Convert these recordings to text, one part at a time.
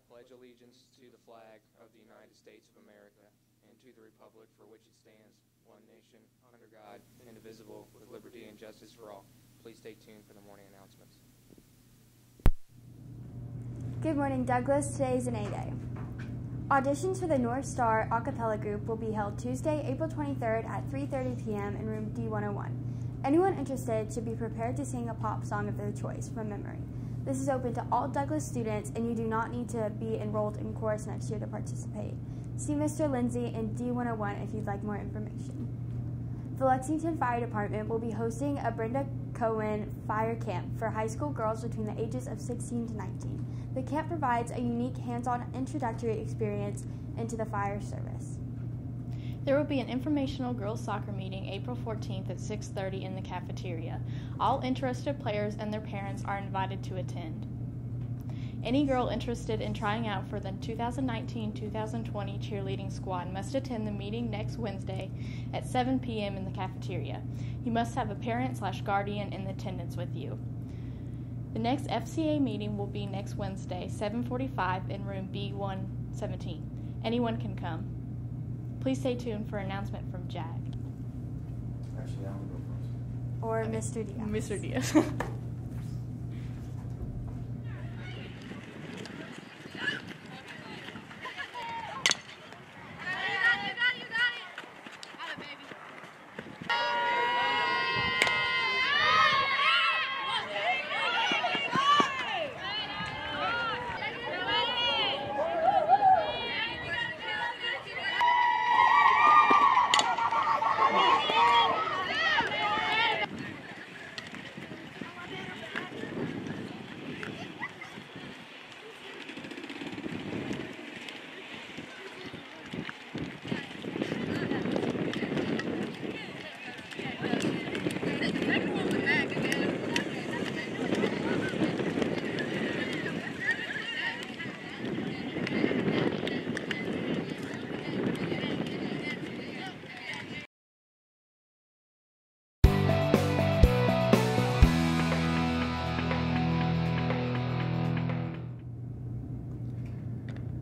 pledge allegiance to the flag of the United States of America and to the republic for which it stands, one nation, under God, indivisible, with liberty and justice for all. Please stay tuned for the morning announcements. Good morning, Douglas. Today is an A Day. Auditions for the North Star a cappella group will be held Tuesday, April 23rd at 3:30 p.m. in room D101. Anyone interested should be prepared to sing a pop song of their choice from memory. This is open to all Douglas students, and you do not need to be enrolled in chorus next year to participate. See Mr. Lindsay in D101 if you'd like more information. The Lexington Fire Department will be hosting a Brenda Cohen Fire Camp for high school girls between the ages of 16 to 19. The camp provides a unique hands-on introductory experience into the fire service. There will be an informational girls soccer meeting April 14th at 6:30 in the cafeteria. All interested players and their parents are invited to attend. Any girl interested in trying out for the 2019-2020 cheerleading squad must attend the meeting next Wednesday at 7 p.m. in the cafeteria. You must have a parent/guardian in attendance with you. The next FCA meeting will be next Wednesday, 7:45 in room B117. Anyone can come. Please stay tuned for an announcement from Jag. Actually, I want to go first. Or Mr. Diaz. Mr. Diaz.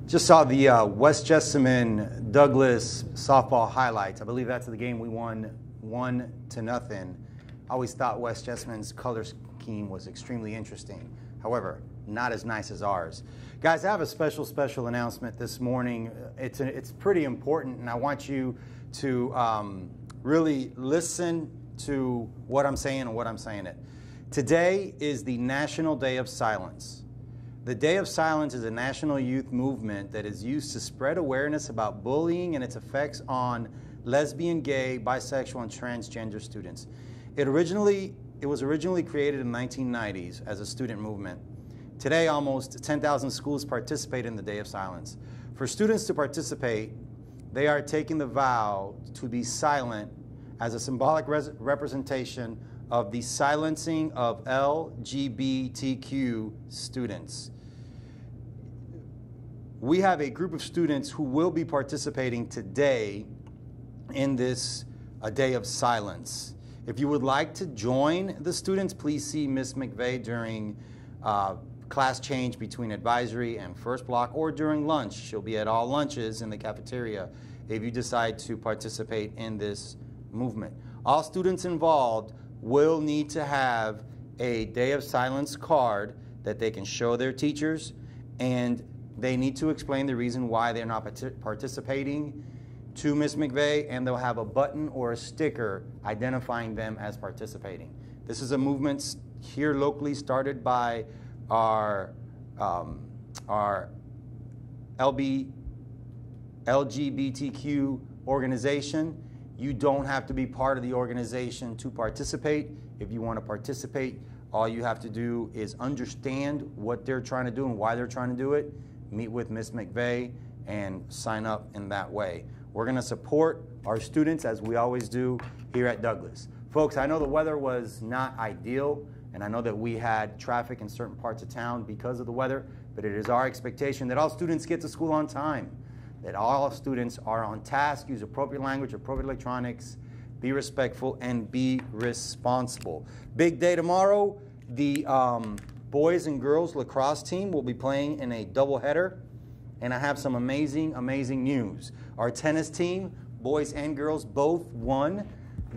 Just saw the West Jessamine Douglas softball highlights. I believe that's the game we won 1-0. I always thought West Jessamine's color scheme was extremely interesting. However, not as nice as ours. Guys, I have a special announcement this morning. It's pretty important, and I want you to really listen to what I'm saying and what I'm saying it. Today is the National Day of Silence. The Day of Silence is a national youth movement that is used to spread awareness about bullying and its effects on lesbian, gay, bisexual, and transgender students. It was originally created in the 1990s as a student movement. Today, almost 10,000 schools participate in the Day of Silence. For students to participate, they are taking the vow to be silent as a symbolic representation of the silencing of LGBTQ students. We have a group of students who will be participating today in this Day of Silence. If you would like to join the students, please see Ms. McVeigh during class change between advisory and first block, or during lunch. She'll be at all lunches in the cafeteria if you decide to participate in this movement. All students involved will need to have a Day of Silence card that they can show their teachers, and they need to explain the reason why they're not participating to Ms. McVeigh, and they'll have a button or a sticker identifying them as participating. This is a movement here locally started by our LGBTQ organization. You don't have to be part of the organization to participate. If you want to participate, all you have to do is understand what they're trying to do and why they're trying to do it, meet with Ms. McVeigh, and sign up in that way. We're going to support our students as we always do here at Douglas. Folks, I know the weather was not ideal, and I know that we had traffic in certain parts of town because of the weather, but it is our expectation that all students get to school on time, that all students are on task, use appropriate language, appropriate electronics, be respectful, and be responsible. Big day tomorrow. The boys and girls lacrosse team will be playing in a doubleheader. and I have some amazing news. Our tennis team, boys and girls, both won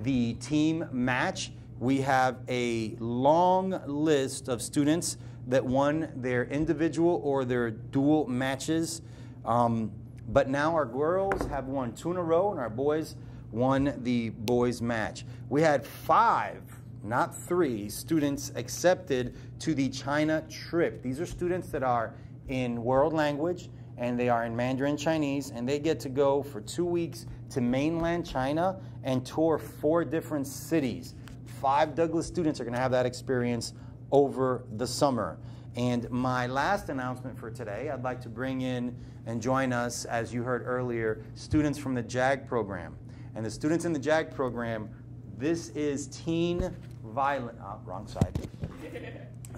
the team match. We have a long list of students that won their individual or their dual matches. But now our girls have won 2 in a row, and our boys won the boys match. We had 5, not 3, students accepted to the China trip. These are students that are in world language, and they are in Mandarin Chinese, and they get to go for 2 weeks to mainland China and tour 4 different cities. 5 Douglas students are going to have that experience over the summer. And my last announcement for today, I'd like to bring in and join us, as you heard earlier, students from the JAG program. And the students in the JAG program, this is teen violence. Wrong side.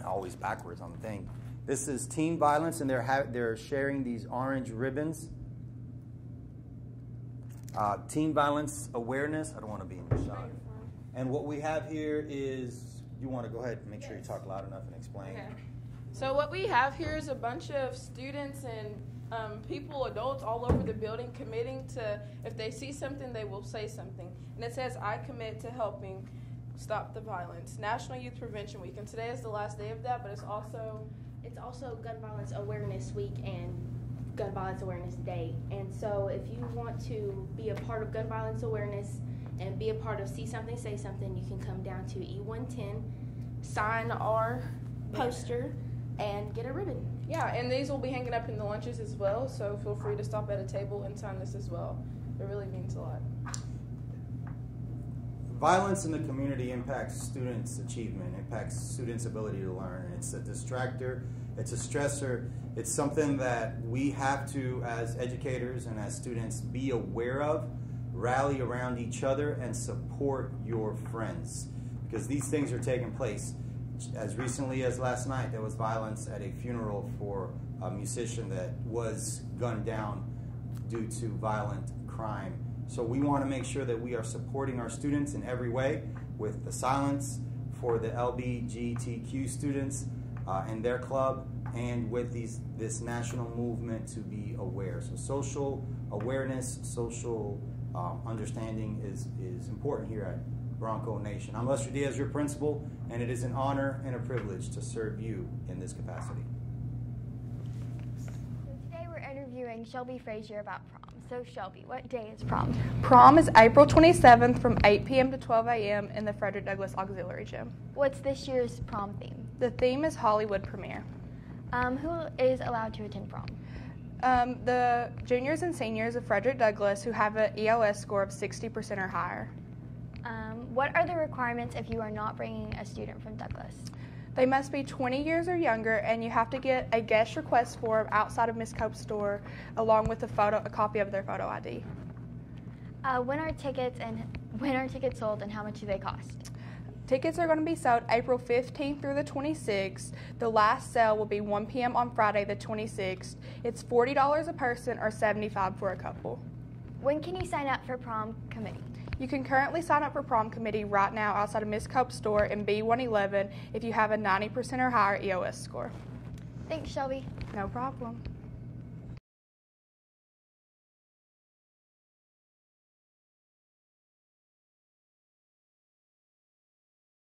Always backwards on the thing. This is teen violence, and they're sharing these orange ribbons. Teen violence awareness. I don't want to be in the shot. And what we have here is, you want to go ahead and make sure you talk loud enough and explain. Okay. So what we have here is a bunch of students and people, adults all over the building committing to, if they see something, they will say something. And it says, I commit to helping stop the violence. National Youth Prevention Week. And today is the last day of that, but it's also Gun Violence Awareness Week and Gun Violence Awareness Day. And so if you want to be a part of gun violence awareness and be a part of See Something, Say Something, you can come down to E110, sign our poster, and get a ribbon. Yeah, and these will be hanging up in the lunches as well, so feel free to stop at a table and sign this as well. It really means a lot. Violence in the community impacts students' achievement, impacts students' ability to learn. It's a distractor, it's a stressor, it's something that we have to, as educators and as students, be aware of, rally around each other, and support your friends. Because these things are taking place. As recently as last night, there was violence at a funeral for a musician that was gunned down due to violent crime. So we want to make sure that we are supporting our students in every way with the silence for the LGBTQ students and their club, and with this national movement to be aware. So social awareness, social understanding is important here at Bronco Nation. I'm Lester Diaz, your principal, and it is an honor and a privilege to serve you in this capacity. So today we're interviewing Shelby Frazier about prom. So Shelby, what day is prom? Prom is April 27th from 8 p.m. to 12 a.m. in the Frederick Douglass Auxiliary Gym. What's this year's prom theme? The theme is Hollywood Premiere. Who is allowed to attend prom? The juniors and seniors of Frederick Douglass who have an ELS score of 60% or higher. What are the requirements if you are not bringing a student from Douglass? They must be 20 years or younger, and you have to get a guest request form outside of Ms. Cope's store along with a copy of their photo ID. When are tickets sold, and how much do they cost? Tickets are going to be sold April 15th through the 26th. The last sale will be 1 p.m. on Friday the 26th. It's $40 a person or $75 for a couple. When can you sign up for prom committee? You can currently sign up for prom committee right now outside of Ms. Cope's store in B111 if you have a 90% or higher EOS score. Thanks, Shelby. No problem.